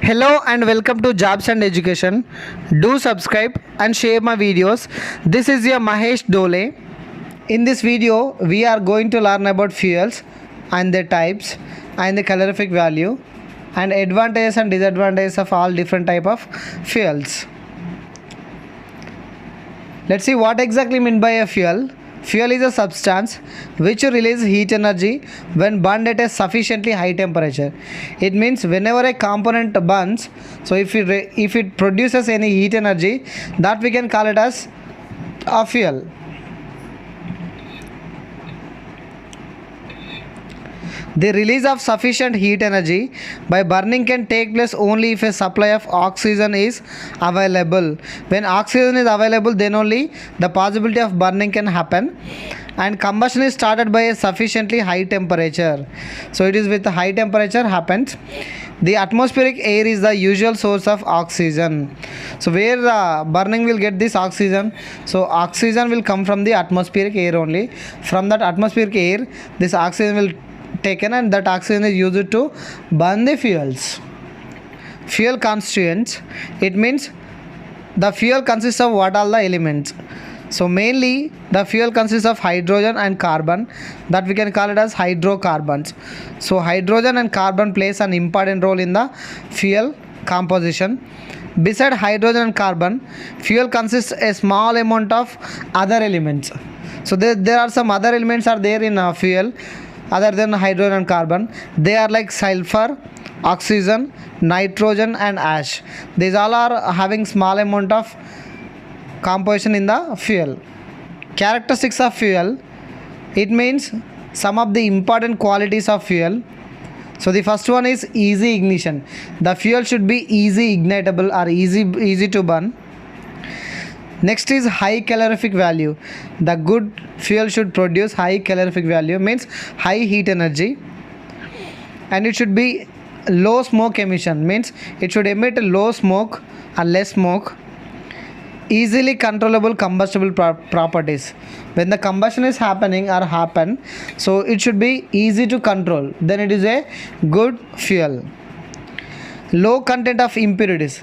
Hello and welcome to Jobs and Education. Do subscribe and share my videos. This is your Mahesh Dole. In this video, we are going to learn about fuels and their types and the calorific value and advantages and disadvantages of all different type of fuels. Let's see what exactly meant by a fuel. Fuel is a substance which releases heat energy when burned at a sufficiently high temperature. It means whenever a component burns, so if it produces any heat energy, that we can call it as a fuel. The release of sufficient heat energy by burning can take place only if a supply of oxygen is available. When oxygen is available, then only the possibility of burning can happen. And combustion is started by a sufficiently high temperature. So it is with a high temperature happens. The atmospheric air is the usual source of oxygen. So where the burning will get this oxygen? So oxygen will come from the atmospheric air only. From that atmospheric air, this oxygen will taken and that oxygen is used to burn the fuels. Fuel constituents, it means the fuel consists of what all the elements. So mainly the fuel consists of hydrogen and carbon, that we can call it as hydrocarbons. So hydrogen and carbon plays an important role in the fuel composition. Beside hydrogen and carbon, fuel consists a small amount of other elements. So there are some other elements are there in fuel other than hydrogen and carbon. They are like sulfur, oxygen, nitrogen and ash. These all are having small amount of composition in the fuel. Characteristics of fuel, it means some of the important qualities of fuel. So the first one is easy ignition. The fuel should be easy ignitable or easy to burn. Next is high calorific value. The good fuel should produce high calorific value, means high heat energy, and it should be low smoke emission, means it should emit low smoke or less smoke. Easily controllable combustible properties. When the combustion is happening or happen, so it should be easy to control, then it is a good fuel. Low content of impurities.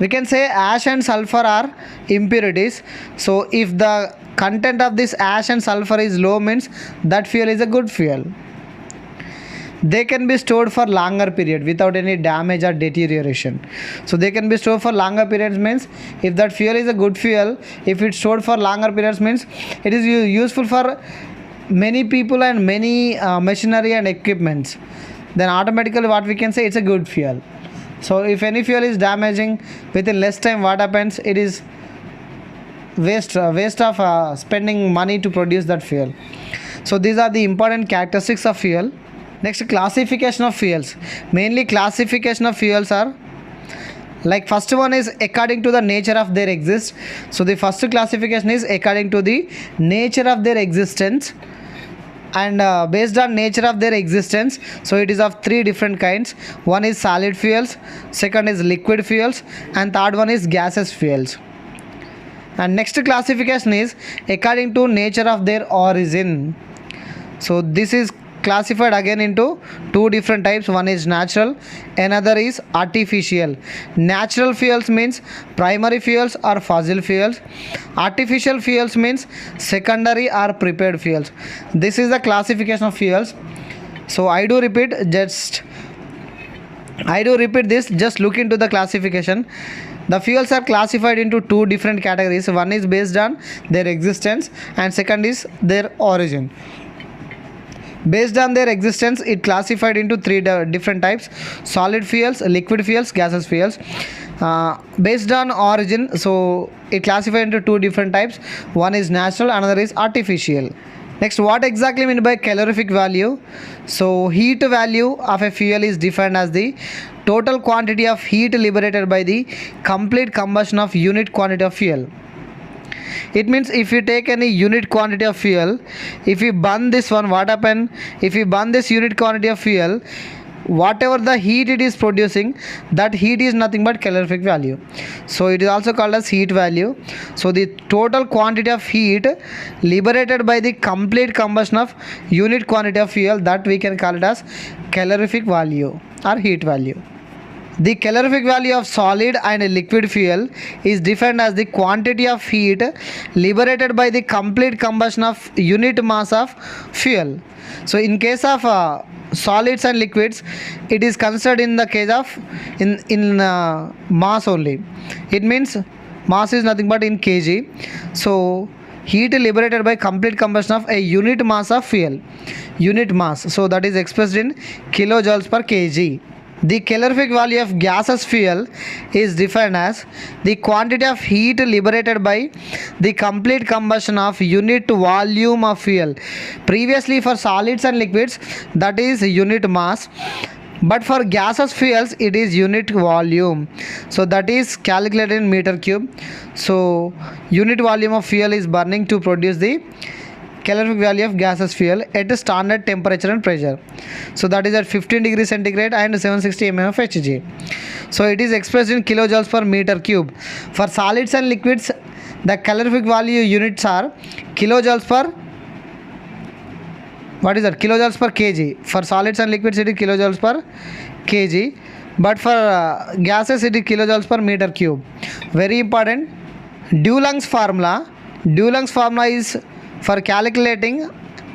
We can say ash and sulfur are impurities. So if the content of this ash and sulfur is low, means that fuel is a good fuel. They can be stored for longer period without any damage or deterioration. So they can be stored for longer periods, means if that fuel is a good fuel, if it's stored for longer periods, means it is useful for many people and many machinery and equipments, then automatically what we can say, it's a good fuel. So if any fuel is damaging within less time, what happens? It is waste of spending money to produce that fuel. So these are the important characteristics of fuel. Next, classification of fuels. Mainly classification of fuels are like, first one is according to the nature of their exist. So the first classification is according to the nature of their existence. And based on nature of their existence, so it is of three different kinds. One is solid fuels, second is liquid fuels, and third one is gaseous fuels. And next classification is according to nature of their origin. So this is classified again into two different types. One is natural, another is artificial. Natural fuels means primary fuels or fossil fuels. Artificial fuels means secondary or prepared fuels. This is the classification of fuels. So I do repeat this, just look into the classification. The fuels are classified into two different categories. One is based on their existence and second is their origin. Based on their existence, it classified into three different types: solid fuels, liquid fuels, gaseous fuels. Based on origin, so it classified into two different types. One is natural, another is artificial. Next, what exactly mean by calorific value? So heat value of a fuel is defined as the total quantity of heat liberated by the complete combustion of unit quantity of fuel. It means if you take any unit quantity of fuel, if you burn this one, what happen? If you burn this unit quantity of fuel, whatever the heat it is producing, that heat is nothing but calorific value. So it is also called as heat value. So the total quantity of heat liberated by the complete combustion of unit quantity of fuel, that we can call it as calorific value or heat value. The calorific value of solid and liquid fuel is defined as the quantity of heat liberated by the complete combustion of unit mass of fuel. So in case of solids and liquids, it is considered in the case of in mass only. It means mass is nothing but in kg. So heat liberated by complete combustion of a unit mass of fuel, unit mass, so that is expressed in kilojoules per kg. The calorific value of gaseous fuel is defined as the quantity of heat liberated by the complete combustion of unit volume of fuel. Previously for solids and liquids, that is unit mass, but for gaseous fuels it is unit volume, so that is calculated in meter cube. So unit volume of fuel is burning to produce the calorific value of gaseous fuel at a standard temperature and pressure. So that is at 15 degrees centigrade and 760 mm of Hg. So it is expressed in kilojoules per meter cube. For solids and liquids, the calorific value units are kilojoules per, what is that, kilojoules per kg. For solids and liquids it is kilojoules per kg, but for gases it is kilojoules per meter cube. Very important. Dulong's formula is for calculating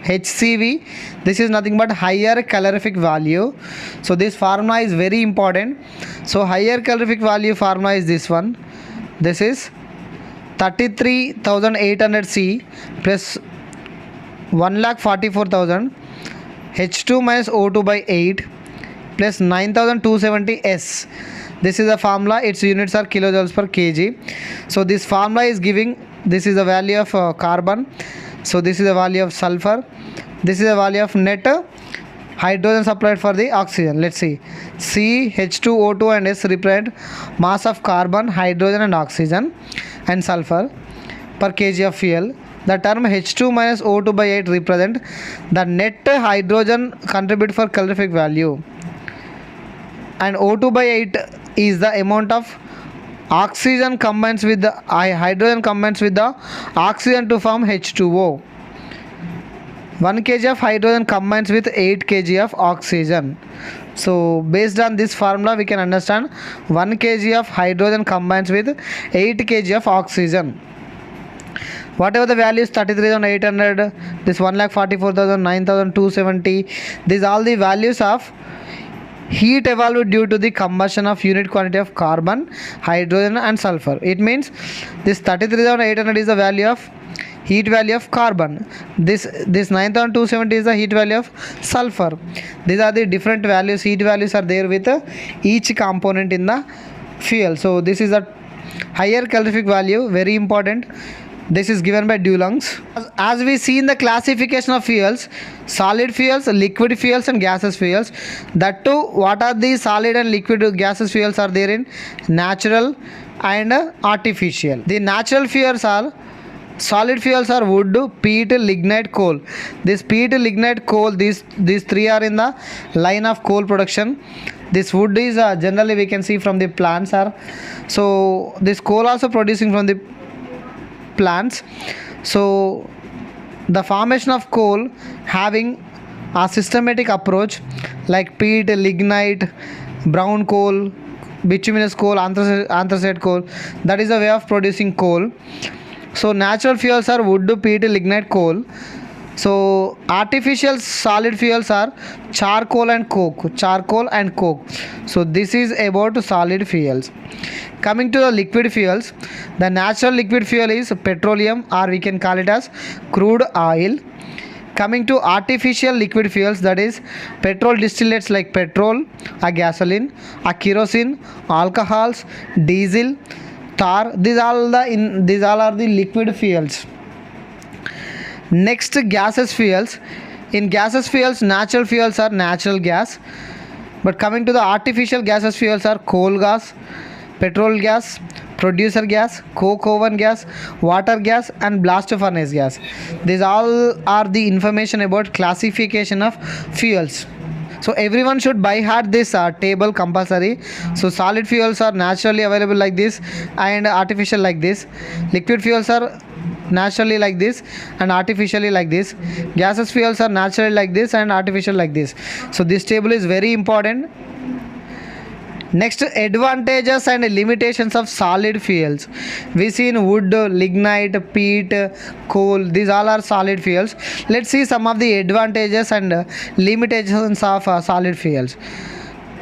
HCV. This is nothing but higher calorific value. So this formula is very important. So higher calorific value formula is this one. This is 33,800 C plus 1,44,000 H2 minus O2 by 8 plus 9,270 S. This is the formula. Its units are kilojoules per kg. So this formula is giving, this is the value of carbon. So this is the value of sulfur. This is the value of net hydrogen supplied for the oxygen. Let's see. C, H2, O2 and S represent mass of carbon, hydrogen and oxygen and sulfur per kg of fuel. The term H2 minus O2 by 8 represent the net hydrogen contribute for calorific value. And O2 by 8 is the amount of oxygen combines with the hydrogen combines with the oxygen to form H2O. 1 kg of hydrogen combines with 8 kg of oxygen. So based on this formula we can understand 1 kg of hydrogen combines with 8 kg of oxygen. Whatever the values, 33,800, this 1,44,000, 9,270, these all the values of heat evolved due to the combustion of unit quantity of carbon, hydrogen and sulfur. It means this 33,800 is the value of heat value of carbon. This 9,270 is the heat value of sulfur. These are the different values. Heat values are there with each component in the fuel. So this is a higher calorific value, very important. This is given by Dulong's. As we see in the classification of fuels, solid fuels, liquid fuels and gaseous fuels. That too, what are the solid and liquid gaseous fuels are there in? Natural and artificial. The natural fuels are, solid fuels are wood, peat, lignite, coal. This peat, lignite, coal, these three are in the line of coal production. This wood is generally we can see from the plants are. So this coal also producing from the plants. So the formation of coal having a systematic approach like peat, lignite, brown coal, bituminous coal, anthracite coal. That is the way of producing coal. So natural fuels are wood, peat, lignite, coal. So artificial solid fuels are charcoal and coke. So this is about solid fuels. Coming to the liquid fuels, the natural liquid fuel is petroleum, or we can call it as crude oil. Coming to artificial liquid fuels, that is petrol distillates like petrol, a gasoline, a kerosene, alcohols, diesel, tar. These all are the liquid fuels. Next, gaseous fuels. In gaseous fuels, natural fuels are natural gas, but coming to the artificial gaseous fuels are coal gas, petrol gas, producer gas, coke oven gas, water gas and blast furnace gas. These all are the information about classification of fuels. So everyone should by heart this table compulsory. So solid fuels are naturally available like this and artificial like this. Liquid fuels are naturally like this and artificially like this. Gaseous fuels are naturally like this and artificial like this. So this table is very important. Next, advantages and limitations of solid fuels. We see in wood, lignite, peat, coal. These all are solid fuels. Let's see some of the advantages and limitations of solid fuels.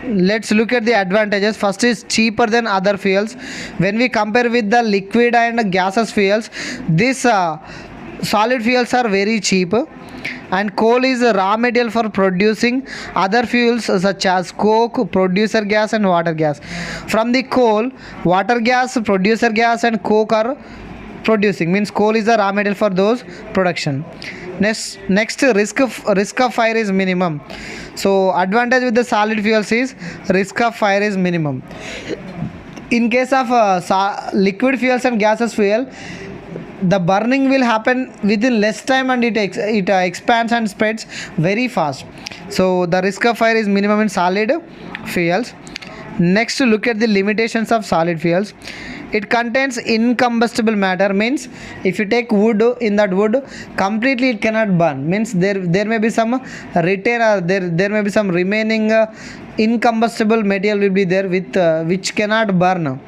Let's look at the advantages. First is cheaper than other fuels. When we compare with the liquid and gaseous fuels, these solid fuels are very cheap, and coal is a raw material for producing other fuels such as coke, producer gas and water gas. From the coal, water gas, producer gas and coke are producing, means coal is the raw material for those production. Next risk of fire is minimum. So advantage with the solid fuels is risk of fire is minimum. In case of liquid fuels and gaseous fuel, the burning will happen within less time, and it expands and spreads very fast. So the risk of fire is minimum in solid fuels. Next, look at the limitations of solid fuels. It contains incombustible matter, means if you take wood, in that wood completely it cannot burn, means there may be some there may be some remaining incombustible material will be there with which cannot burn.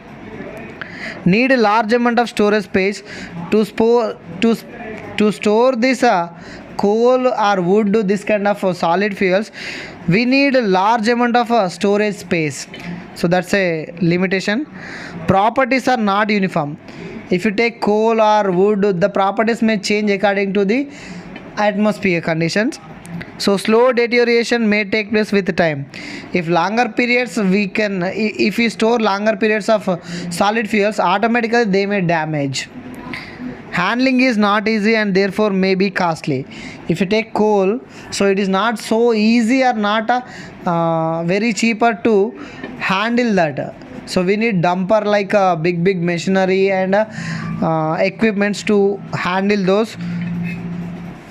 Need a large amount of storage space to store this coal or wood, this kind of solid fuels. We need a large amount of storage space, so that's a limitation. Properties are not uniform. If you take coal or wood, the properties may change according to the atmosphere conditions. So slow deterioration may take place with time. If longer periods if we store longer periods of solid fuels, automatically they may damage. Handling is not easy and therefore may be costly. If you take coal, so it is not so easy or not very cheaper to handle that. So we need dumper like big machinery and equipments to handle those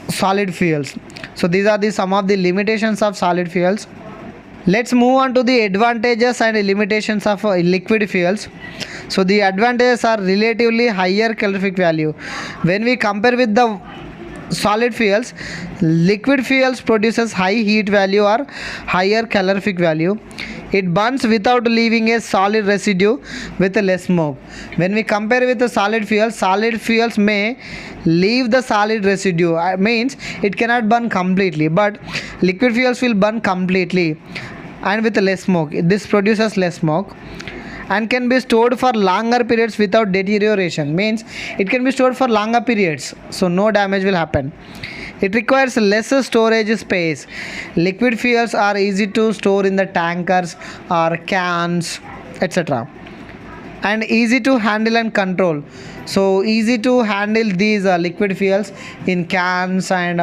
solid fuels. So these are some of the limitations of solid fuels. Let's move on to the advantages and limitations of liquid fuels. So the advantages are relatively higher calorific value. When we compare with the solid fuels, liquid fuels produces high heat value or higher calorific value. It burns without leaving a solid residue with less smoke. When we compare with the solid fuels may leave the solid residue. Means it cannot burn completely, but liquid fuels will burn completely and with less smoke. This produces less smoke and can be stored for longer periods without deterioration. Means it can be stored for longer periods, so no damage will happen. It requires less storage space. Liquid fuels are easy to store in the tankers or cans, etc., and easy to handle and control. So easy to handle these liquid fuels in cans and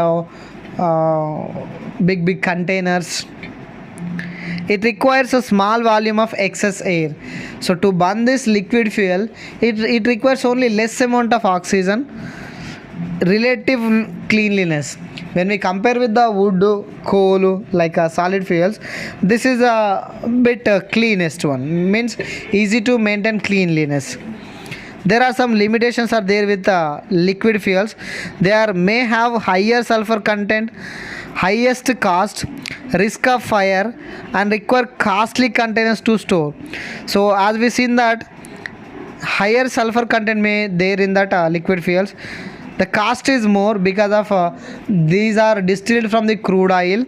big containers. It requires a small volume of excess air. So to burn this liquid fuel, it requires only less amount of oxygen, relative cleanliness. When we compare with the wood, coal, like solid fuels, this is a bit cleanest one, means easy to maintain cleanliness. There are some limitations are there with liquid fuels. They may have higher sulfur content, highest cost, risk of fire, and require costly containers to store. So as we seen that higher sulfur content may there in that liquid fuels. The cost is more because of these are distilled from the crude oil,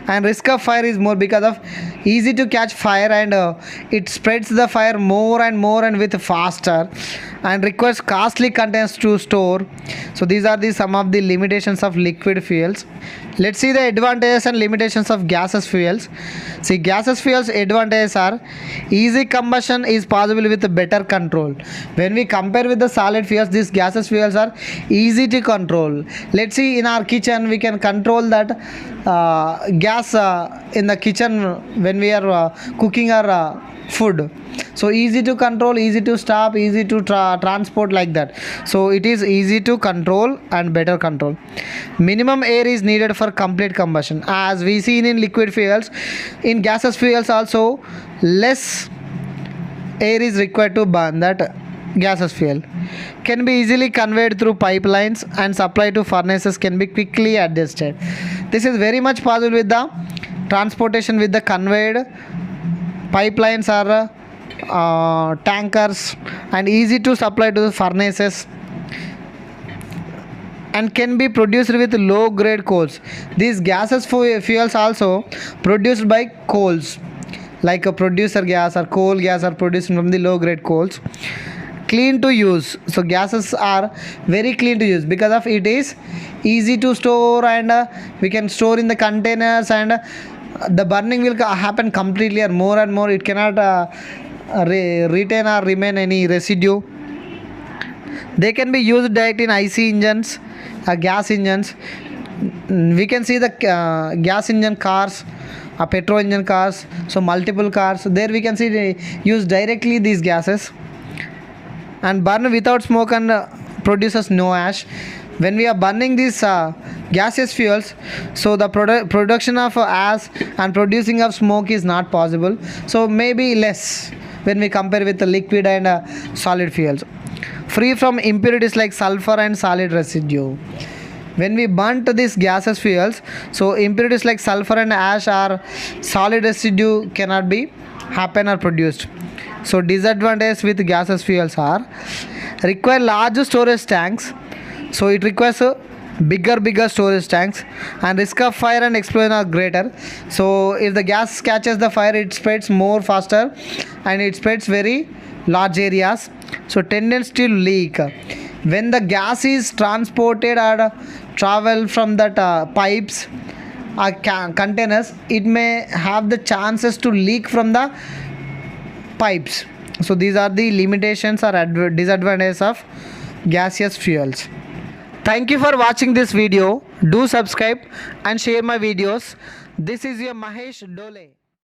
and risk of fire is more because of easy to catch fire, and it spreads the fire more and with faster, and requires costly containers to store. So these are some of the limitations of liquid fuels. Let's see the advantages and limitations of gaseous fuels. See, gaseous fuels advantages are easy combustion is possible with better control. When we compare with the solid fuels, these gaseous fuels are easy to control. Let's see, in our kitchen we can control that gas in the kitchen when we are cooking our food. So easy to control, easy to stop, easy to transport, like that. So it is easy to control and better control. Minimum air is needed for complete combustion, as we seen in liquid fuels. In gaseous fuels also less air is required to burn that gaseous fuel. Can be easily conveyed through pipelines, and supply to furnaces can be quickly adjusted. This is very much possible with the transportation with the conveyed pipelines are tankers and easy to supply to the furnaces, and can be produced with low grade coals. These gases fuels also produced by coals, like a producer gas or coal gas are produced from the low grade coals. Clean to use, so gases are very clean to use because of it is easy to store, and we can store in the containers, and the burning will happen completely or more and more. It cannot retain or remain any residue. They can be used direct in IC engines, gas engines. We can see the gas engine cars, petrol engine cars, so multiple cars. There we can see they use directly these gases, and burn without smoke and produces no ash. When we are burning these gaseous fuels, so the production of ash and producing of smoke is not possible, so maybe less when we compare with the liquid and solid fuels, free from impurities like sulfur and solid residue. When we burnt these gaseous fuels, so impurities like sulfur and ash or solid residue cannot be happen or produced. So disadvantages with gaseous fuels are require large storage tanks, so it requires bigger storage tanks, and risk of fire and explosion are greater. So if the gas catches the fire, it spreads more faster and it spreads very large areas, so tendency to leak. When the gas is transported or travel from that pipes or containers, it may have the chances to leak from the pipes. So these are the limitations or disadvantages of gaseous fuels. Thank you for watching this video. Do subscribe and share my videos. This is your Mahesh Dole.